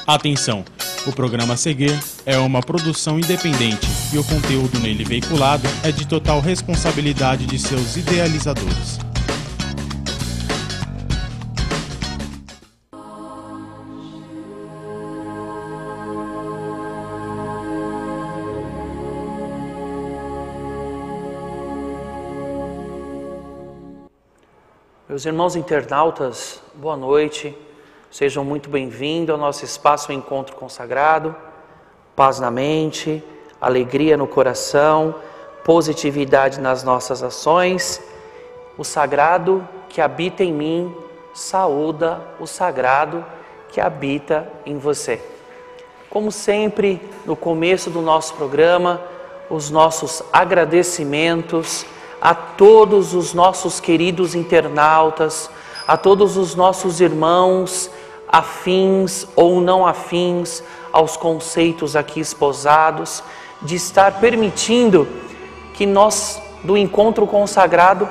Atenção! O programa a seguir é uma produção independente e o conteúdo nele veiculado é de total responsabilidade de seus idealizadores. Meus irmãos internautas, boa noite. Sejam muito bem-vindos ao nosso espaço Encontro Consagrado. Paz na mente, alegria no coração, positividade nas nossas ações. O sagrado que habita em mim saúda o sagrado que habita em você. Como sempre, no começo do nosso programa, os nossos agradecimentos a todos os nossos queridos internautas, a todos os nossos irmãos afins ou não afins aos conceitos aqui esposados, de estar permitindo que nós, do Encontro Consagrado,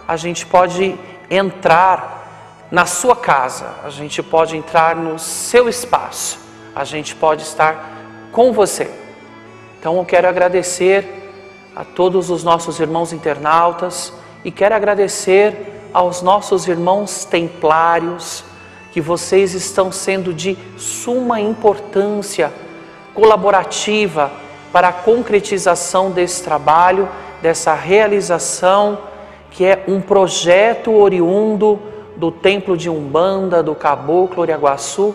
a gente pode entrar na sua casa, a gente pode entrar no seu espaço, a gente pode estar com você. Então eu quero agradecer a todos os nossos irmãos internautas e quero agradecer aos nossos irmãos templários, que vocês estão sendo de suma importância colaborativa para a concretização desse trabalho, dessa realização, que é um projeto oriundo do Templo de Umbanda, do Caboclo Oriaguaçu,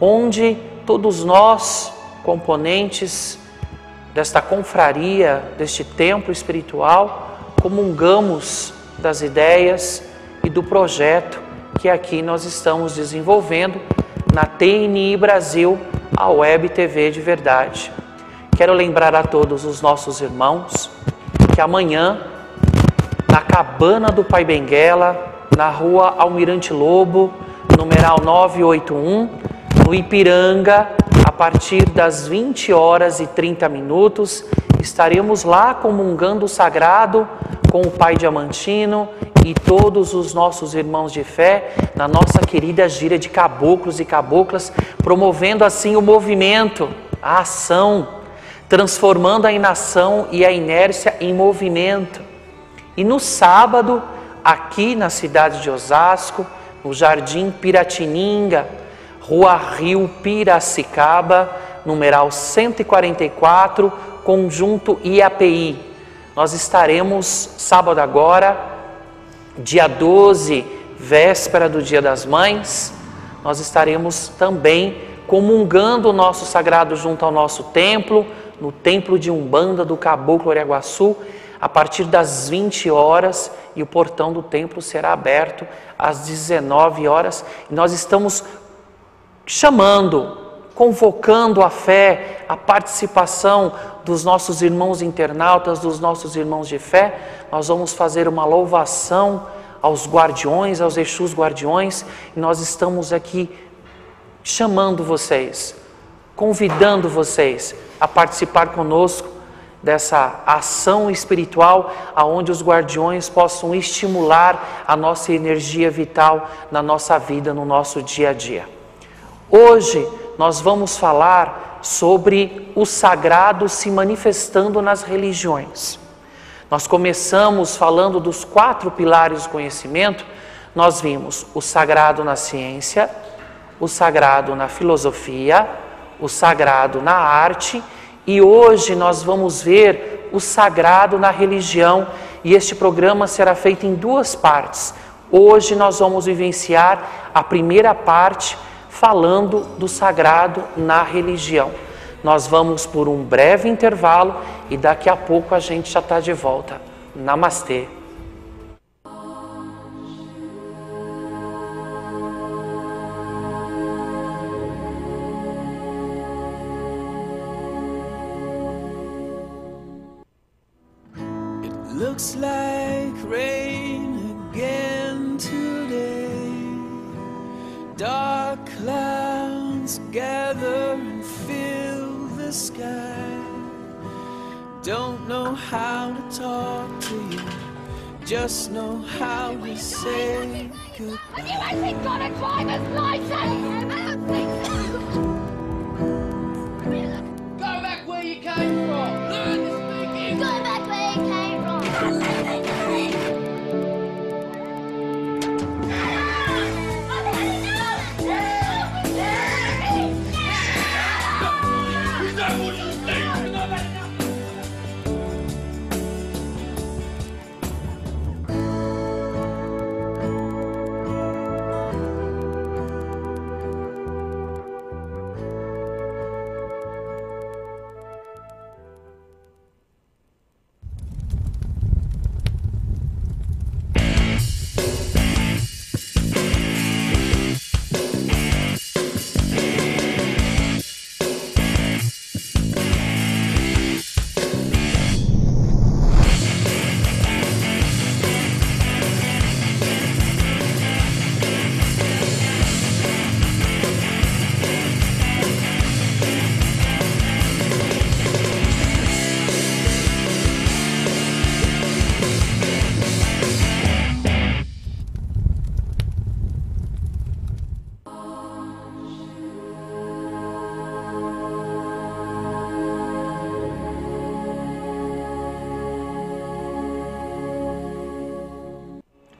onde todos nós, componentes desta confraria, deste templo espiritual, comungamos das ideias e do projeto que aqui nós estamos desenvolvendo na TNI Brasil, a Web TV de Verdade. Quero lembrar a todos os nossos irmãos que amanhã, na Cabana do Pai Benguela, na rua Almirante Lobo, numeral 981, no Ipiranga, a partir das 20h30, estaremos lá comungando o sagrado com o Pai Diamantino e todos os nossos irmãos de fé na nossa querida gira de caboclos e caboclas, promovendo assim o movimento, a ação, transformando a inação e a inércia em movimento. E no sábado, aqui na cidade de Osasco, no Jardim Piratininga, Rua Rio Piracicaba, numeral 144, Conjunto IAPI. Nós estaremos sábado agora, dia 12, véspera do Dia das Mães, nós estaremos também comungando o nosso sagrado junto ao nosso templo, no Templo de Umbanda do Caboclo Oriaguaçu, a partir das 20h, e o portão do templo será aberto às 19h. E nós estamos chamando, convocando a fé, a participação dos nossos irmãos internautas, dos nossos irmãos de fé. Nós vamos fazer uma louvação aos guardiões, aos Exus guardiões, e nós estamos aqui chamando vocês, convidando vocês a participar conosco dessa ação espiritual, aonde os guardiões possam estimular a nossa energia vital na nossa vida, no nosso dia a dia. Hoje nós vamos falar sobre o sagrado se manifestando nas religiões. Nós começamos falando dos 4 pilares do conhecimento. Nós vimos o sagrado na ciência, o sagrado na filosofia, o sagrado na arte, e hoje nós vamos ver o sagrado na religião, e este programa será feito em 2 partes. Hoje nós vamos vivenciar a primeira parte, falando do sagrado na religião. Nós vamos por um breve intervalo e daqui a pouco a gente já está de volta. Namastê! It looks like rain again today. Dark clouds gather and fill the sky. Don't know how to talk to you, just know how to say goodbye. Have you actually got a driver's license? came from. Learn to speak English. Go back where you came from. Is that what you think?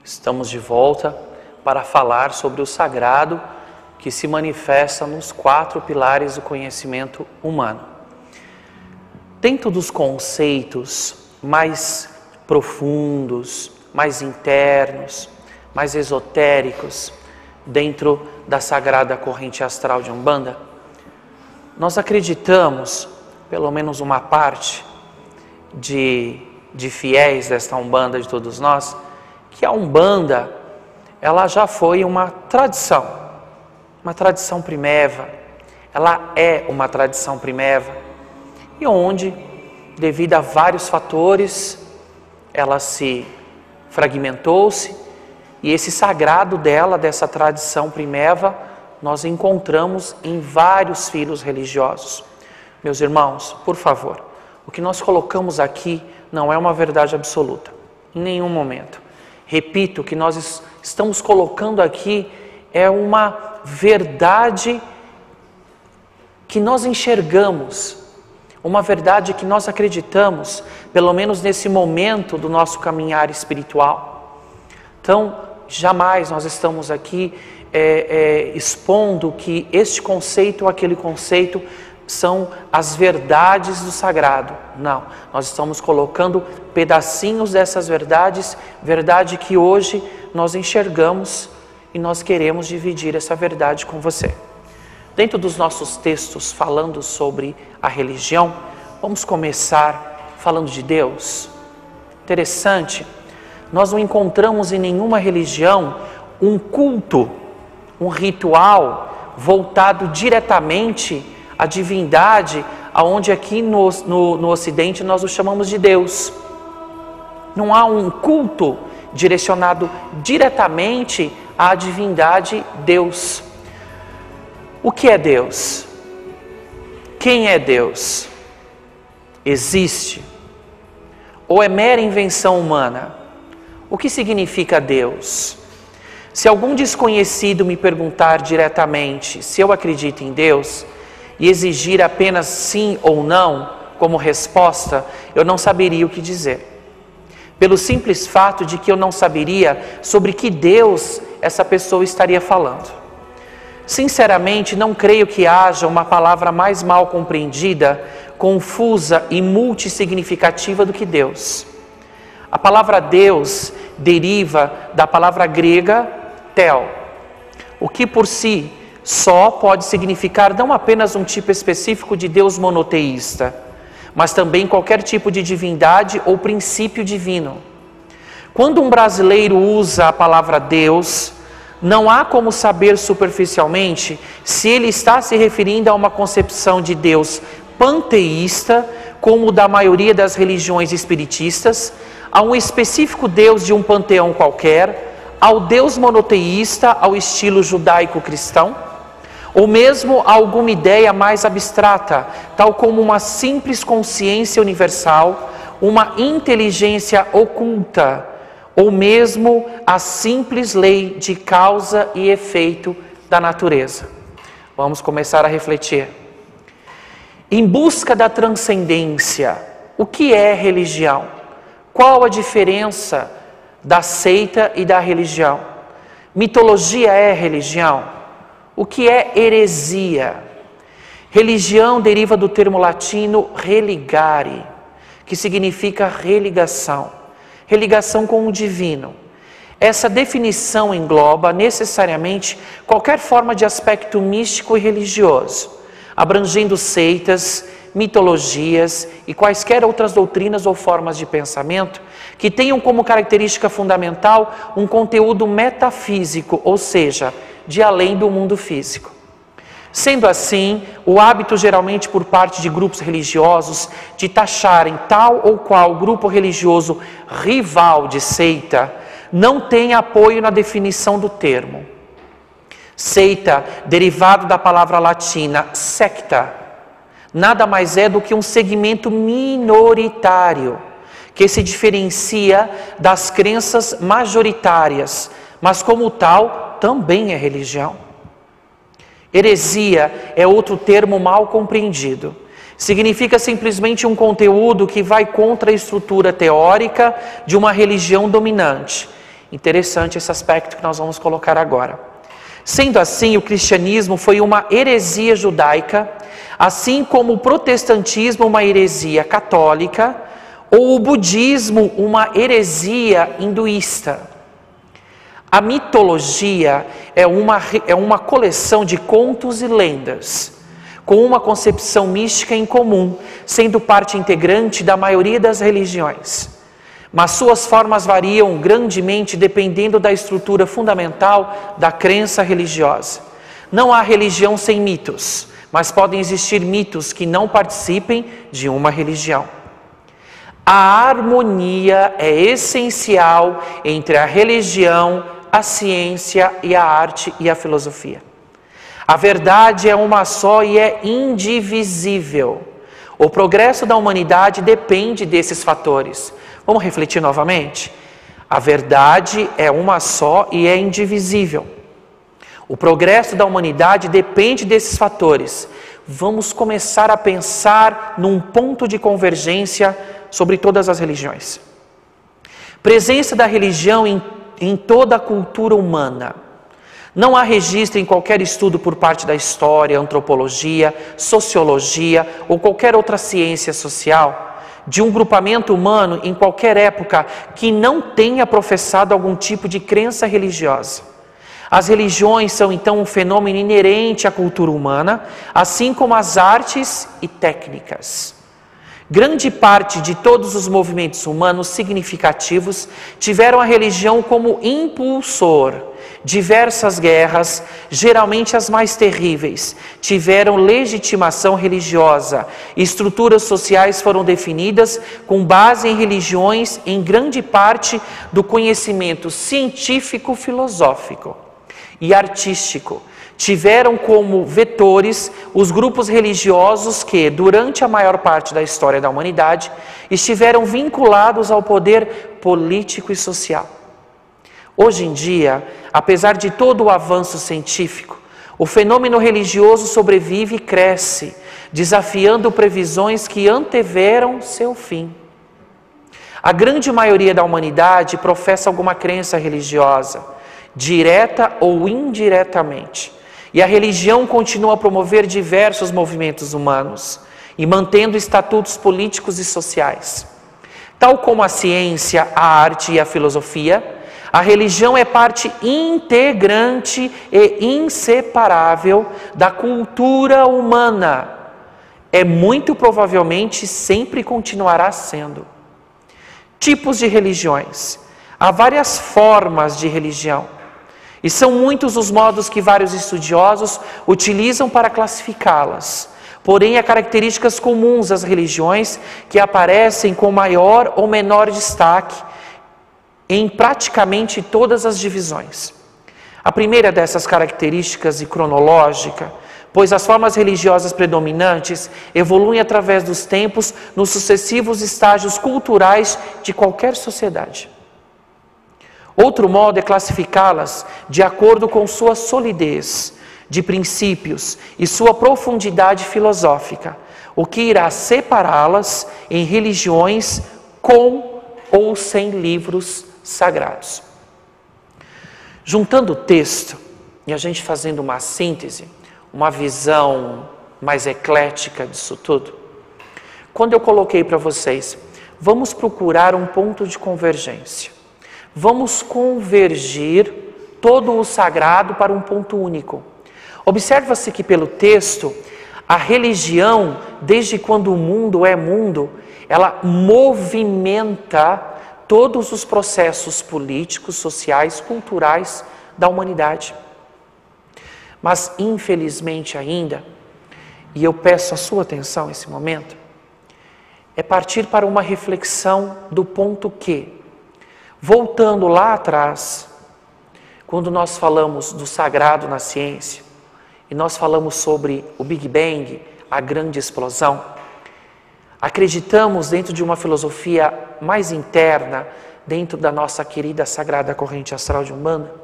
Estamos de volta para falar sobre o sagrado que se manifesta nos 4 pilares do conhecimento humano. Dentro dos conceitos mais profundos, mais internos, mais esotéricos, dentro da sagrada corrente astral de Umbanda, nós acreditamos, pelo menos uma parte de fiéis desta Umbanda, de todos nós, que a Umbanda, ela já foi uma tradição primeva, ela é uma tradição primeva, e onde, devido a vários fatores, ela se fragmentou-se, e esse sagrado dela, dessa tradição primeva, nós encontramos em vários filos religiosos. Meus irmãos, por favor, o que nós colocamos aqui não é uma verdade absoluta, em nenhum momento. Repito, o que nós estamos colocando aqui é uma verdade que nós enxergamos, uma verdade que nós acreditamos, pelo menos nesse momento do nosso caminhar espiritual. Então, jamais nós estamos aqui expondo que este conceito ou aquele conceito são as verdades do sagrado. Não, nós estamos colocando pedacinhos dessas verdades, verdade que hoje nós enxergamos e nós queremos dividir essa verdade com você. Dentro dos nossos textos falando sobre a religião, vamos começar falando de Deus. Interessante, nós não encontramos em nenhuma religião um culto, um ritual voltado diretamente à divindade, aonde aqui no Ocidente nós o chamamos de Deus. Não há um culto direcionado diretamente à divindade Deus. O que é Deus? Quem é Deus? Existe? Ou é mera invenção humana? O que significa Deus? Se algum desconhecido me perguntar diretamente se eu acredito em Deus e exigir apenas sim ou não como resposta, eu não saberia o que dizer. Pelo simples fato de que eu não saberia sobre que Deus essa pessoa estaria falando. Sinceramente, não creio que haja uma palavra mais mal compreendida, confusa e multissignificativa do que Deus. A palavra Deus deriva da palavra grega tel, o que por si só pode significar não apenas um tipo específico de Deus monoteísta, mas também qualquer tipo de divindade ou princípio divino. Quando um brasileiro usa a palavra Deus, não há como saber superficialmente se ele está se referindo a uma concepção de Deus panteísta, como o da maioria das religiões espiritistas, a um específico Deus de um panteão qualquer, ao Deus monoteísta ao estilo judaico-cristão, ou mesmo a alguma ideia mais abstrata, tal como uma simples consciência universal, uma inteligência oculta, ou mesmo a simples lei de causa e efeito da natureza. Vamos começar a refletir. Em busca da transcendência, o que é religião? Qual a diferença da seita e da religião? Mitologia é religião? O que é heresia? Religião deriva do termo latino religare, que significa religação, religação com o divino. Essa definição engloba necessariamente qualquer forma de aspecto místico e religioso, abrangendo seitas, mitologias e quaisquer outras doutrinas ou formas de pensamento que tenham como característica fundamental um conteúdo metafísico, ou seja, de além do mundo físico. Sendo assim, o hábito geralmente por parte de grupos religiosos de taxarem tal ou qual grupo religioso rival de seita não tem apoio na definição do termo. Seita, derivado da palavra latina secta, nada mais é do que um segmento minoritário que se diferencia das crenças majoritárias, mas como tal também é religião. Heresia é outro termo mal compreendido. Significa simplesmente um conteúdo que vai contra a estrutura teórica de uma religião dominante. Interessante esse aspecto que nós vamos colocar agora. Sendo assim, o cristianismo foi uma heresia judaica, assim como o protestantismo uma heresia católica, ou o budismo uma heresia hinduísta. A mitologia é uma coleção de contos e lendas, com uma concepção mística em comum, sendo parte integrante da maioria das religiões. Mas suas formas variam grandemente dependendo da estrutura fundamental da crença religiosa. Não há religião sem mitos, mas podem existir mitos que não participem de uma religião. A harmonia é essencial entre a religião, a ciência e a arte e a filosofia. A verdade é uma só e é indivisível. O progresso da humanidade depende desses fatores. Vamos refletir novamente? A verdade é uma só e é indivisível. O progresso da humanidade depende desses fatores. Vamos começar a pensar num ponto de convergência sobre todas as religiões. Presença da religião em toda a cultura humana. Não há registro em qualquer estudo por parte da história, antropologia, sociologia ou qualquer outra ciência social de um grupamento humano em qualquer época que não tenha professado algum tipo de crença religiosa. As religiões são então um fenômeno inerente à cultura humana, assim como as artes e técnicas. Grande parte de todos os movimentos humanos significativos tiveram a religião como impulsor. Diversas guerras, geralmente as mais terríveis, tiveram legitimação religiosa. Estruturas sociais foram definidas com base em religiões, em grande parte do conhecimento científico, filosófico e artístico. Tiveram como vetores os grupos religiosos que, durante a maior parte da história da humanidade, estiveram vinculados ao poder político e social. Hoje em dia, apesar de todo o avanço científico, o fenômeno religioso sobrevive e cresce, desafiando previsões que anteveram seu fim. A grande maioria da humanidade professa alguma crença religiosa, direta ou indiretamente. E a religião continua a promover diversos movimentos humanos e mantendo estatutos políticos e sociais. Tal como a ciência, a arte e a filosofia, a religião é parte integrante e inseparável da cultura humana. É muito provavelmente sempre continuará sendo. Tipos de religiões. Há várias formas de religião. E são muitos os modos que vários estudiosos utilizam para classificá-las. Porém, há características comuns às religiões que aparecem com maior ou menor destaque em praticamente todas as divisões. A primeira dessas características e cronológica, pois as formas religiosas predominantes evoluem através dos tempos nos sucessivos estágios culturais de qualquer sociedade. Outro modo é classificá-las de acordo com sua solidez de princípios e sua profundidade filosófica. o que irá separá-las em religiões com ou sem livros sagrados. Juntando o texto e a gente fazendo uma síntese, uma visão mais eclética disso tudo, quando eu coloquei para vocês, vamos procurar um ponto de convergência. Vamos convergir todo o sagrado para um ponto único. Observa-se que pelo texto, a religião, desde quando o mundo é mundo, ela movimenta todos os processos políticos, sociais, culturais da humanidade. Mas, infelizmente ainda, e eu peço a sua atenção nesse momento, é partir para uma reflexão do ponto que, voltando lá atrás, quando nós falamos do sagrado na ciência, e nós falamos sobre o Big Bang, a grande explosão, acreditamos dentro de uma filosofia mais interna, dentro da nossa querida sagrada corrente astral de Umbanda,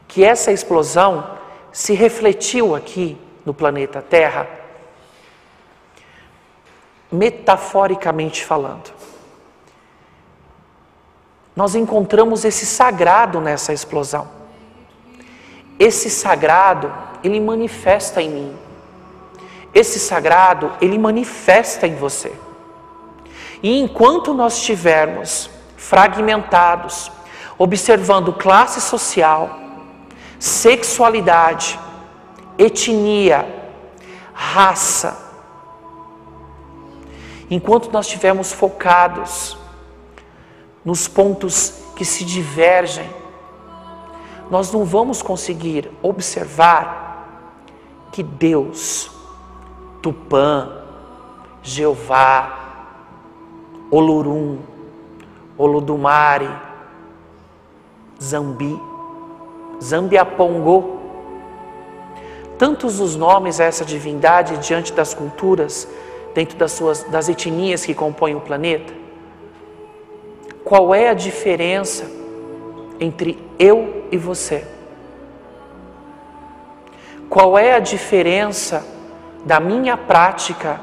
que essa explosão se refletiu aqui no planeta Terra, metaforicamente falando. Nós encontramos esse sagrado nessa explosão. Esse sagrado, ele manifesta em mim. Esse sagrado, ele manifesta em você. E enquanto nós estivermos fragmentados, observando classe social, sexualidade, etnia, raça, enquanto nós estivermos focados nos pontos que se divergem, nós não vamos conseguir observar que Deus, Tupã, Jeová, Olorum, Olodumare, Zambiapongô, tantos os nomes a essa divindade diante das culturas, dentro das etnias que compõem o planeta. Qual é a diferença entre eu e você? Qual é a diferença da minha prática,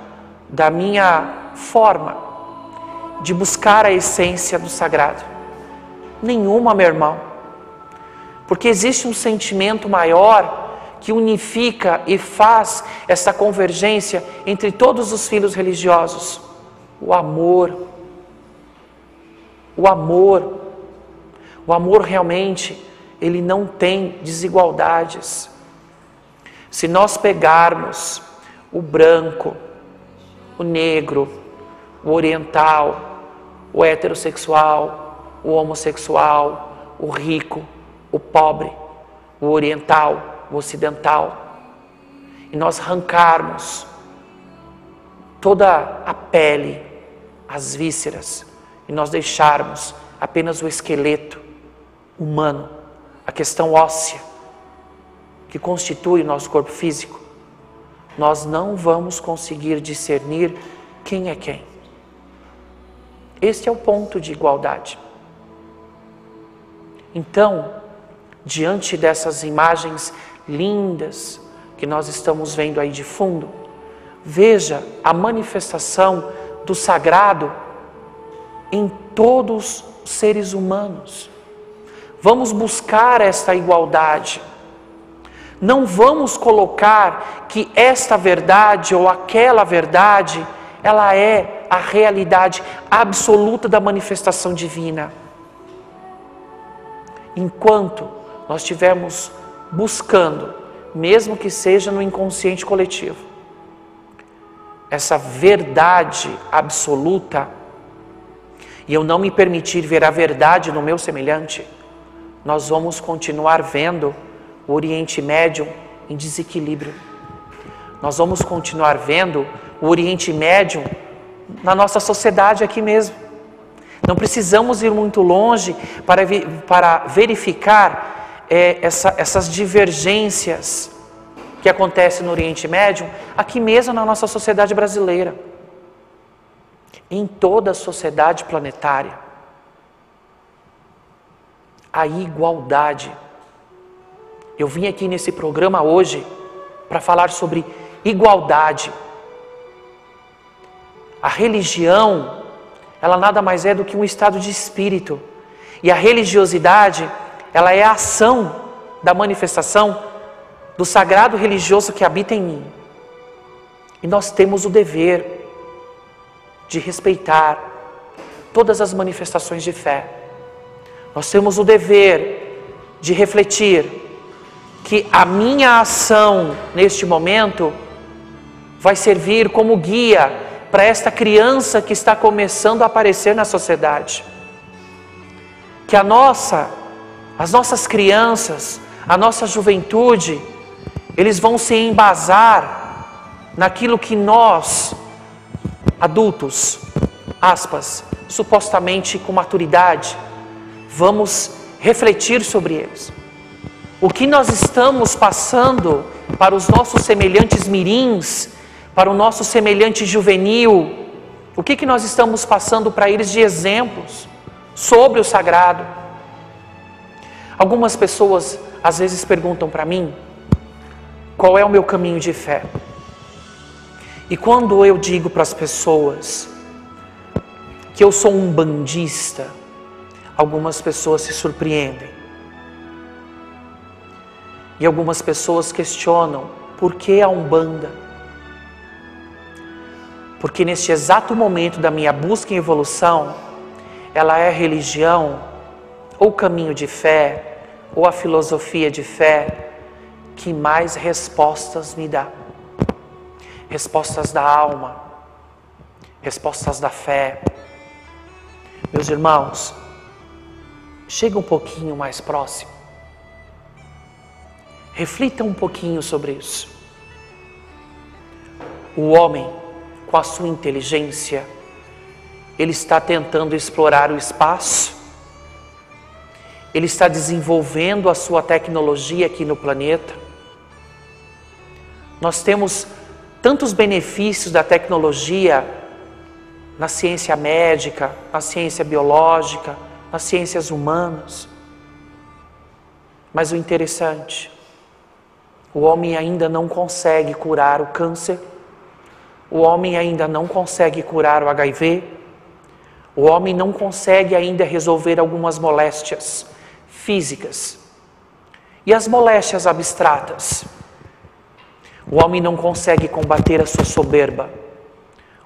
da minha forma de buscar a essência do sagrado? Nenhuma, meu irmão. Porque existe um sentimento maior que unifica e faz essa convergência entre todos os filhos religiosos. O amor. O amor. O amor realmente, ele não tem desigualdades. Se nós pegarmos o branco, o negro, o oriental, o heterossexual, o homossexual, o rico, o pobre, o oriental, o ocidental, e nós arrancarmos toda a pele, as vísceras, e nós deixarmos apenas o esqueleto humano, a questão óssea, que constitui o nosso corpo físico, nós não vamos conseguir discernir quem é quem. Este é o ponto de igualdade. Então, diante dessas imagens lindas que nós estamos vendo aí de fundo, veja a manifestação do sagrado em todos os seres humanos. Vamos buscar esta igualdade. Não vamos colocar que esta verdade ou aquela verdade, ela é a realidade absoluta da manifestação divina. Enquanto nós estivermos buscando, mesmo que seja no inconsciente coletivo, essa verdade absoluta, e eu não me permitir ver a verdade no meu semelhante, nós vamos continuar vendo o Oriente Médio em desequilíbrio. Nós vamos continuar vendo o Oriente Médio na nossa sociedade aqui mesmo. Não precisamos ir muito longe para verificar essas divergências que acontecem no Oriente Médio, aqui mesmo na nossa sociedade brasileira, em toda a sociedade planetária. A igualdade. Eu vim aqui nesse programa hoje para falar sobre igualdade. A religião, ela nada mais é do que um estado de espírito. E a religiosidade, ela é a ação da manifestação do sagrado religioso que habita em mim. E nós temos o dever de respeitar todas as manifestações de fé. Nós temos o dever de refletir que a minha ação neste momento vai servir como guia para esta criança que está começando a aparecer na sociedade. Que as nossas crianças, a nossa juventude, eles vão se embasar naquilo que nós, adultos, aspas, supostamente com maturidade, vamos refletir sobre eles. O que nós estamos passando para os nossos semelhantes mirins, para o nosso semelhante juvenil, o que nós estamos passando para eles de exemplos sobre o sagrado? Algumas pessoas às vezes perguntam para mim, qual é o meu caminho de fé? E quando eu digo para as pessoas que eu sou um bandista, algumas pessoas se surpreendem. E algumas pessoas questionam, por que a Umbanda? Porque neste exato momento da minha busca em evolução, ela é a religião, ou caminho de fé, ou a filosofia de fé, que mais respostas me dá. Respostas da alma, respostas da fé. Meus irmãos, chega um pouquinho mais próximo. Reflita um pouquinho sobre isso. O homem, com a sua inteligência, ele está tentando explorar o espaço, ele está desenvolvendo a sua tecnologia aqui no planeta. Nós temos tantos benefícios da tecnologia na ciência médica, na ciência biológica, nas ciências humanas. Mas o interessante, o homem ainda não consegue curar o câncer, o homem ainda não consegue curar o HIV, o homem não consegue ainda resolver algumas moléstias físicas. E as moléstias abstratas? O homem não consegue combater a sua soberba.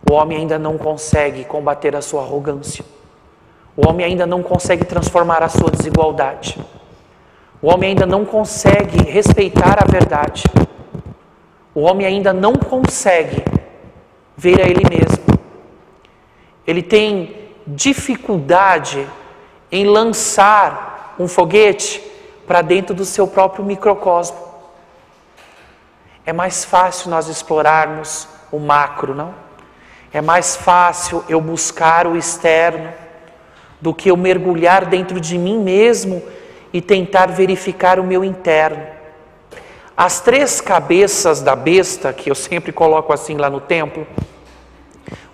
O homem ainda não consegue combater a sua arrogância. O homem ainda não consegue transformar a sua desigualdade. O homem ainda não consegue respeitar a verdade. O homem ainda não consegue ver a ele mesmo. Ele tem dificuldade em lançar um foguete para dentro do seu próprio microcosmo. É mais fácil nós explorarmos o macro, não? É mais fácil eu buscar o externo do que eu mergulhar dentro de mim mesmo e tentar verificar o meu interno. As 3 cabeças da besta, que eu sempre coloco assim lá no templo,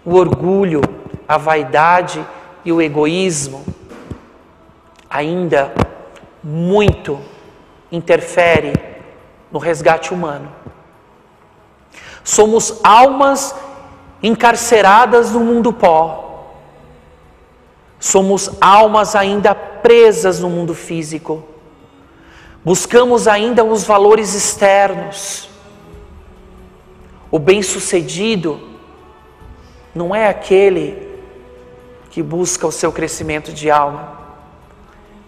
o orgulho, a vaidade e o egoísmo, ainda muito interfere no resgate humano. Somos almas encarceradas no mundo pó. Somos almas ainda presas no mundo físico. Buscamos ainda os valores externos. O bem-sucedido não é aquele que busca o seu crescimento de alma,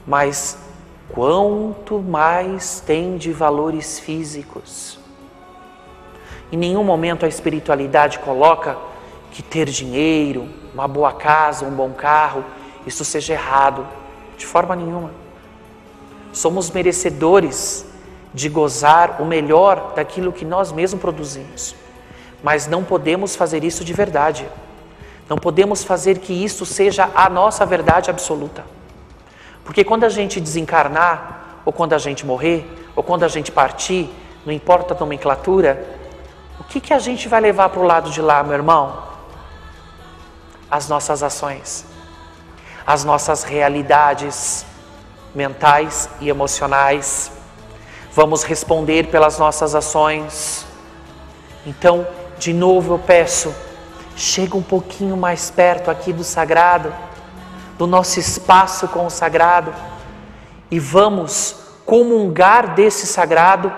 mas quanto mais tem de valores físicos. Em nenhum momento a espiritualidade coloca que ter dinheiro, uma boa casa, um bom carro, isso seja errado, de forma nenhuma. Somos merecedores de gozar o melhor daquilo que nós mesmos produzimos, mas não podemos fazer isso de verdade. Não podemos fazer que isso seja a nossa verdade absoluta. Porque quando a gente desencarnar, ou quando a gente morrer, ou quando a gente partir, não importa a nomenclatura, o que a gente vai levar para o lado de lá, meu irmão? As nossas ações, as nossas realidades mentais e emocionais. Vamos responder pelas nossas ações. Então, de novo eu peço chega um pouquinho mais perto aqui do sagrado, do nosso espaço com o sagrado, e vamos comungar desse sagrado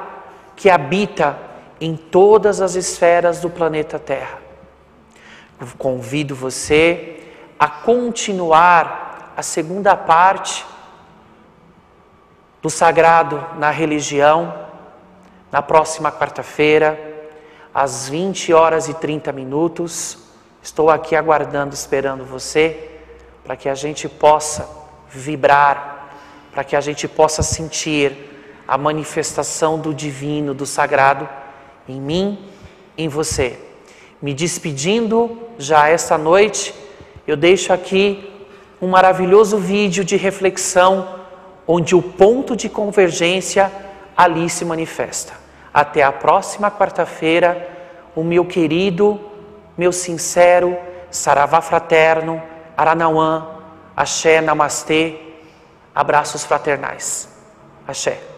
que habita em todas as esferas do planeta Terra. Eu convido você a continuar a segunda parte do sagrado na religião, na próxima quarta-feira, às 20h30. Estou aqui aguardando, esperando você, para que a gente possa vibrar, para que a gente possa sentir a manifestação do divino, do sagrado, em mim, em você. Me despedindo já esta noite, eu deixo aqui um maravilhoso vídeo de reflexão, onde o ponto de convergência ali se manifesta. Até a próxima quarta-feira, o meu querido, meu sincero, saravá fraterno, Aranauã, axé, namastê, abraços fraternais. Axé.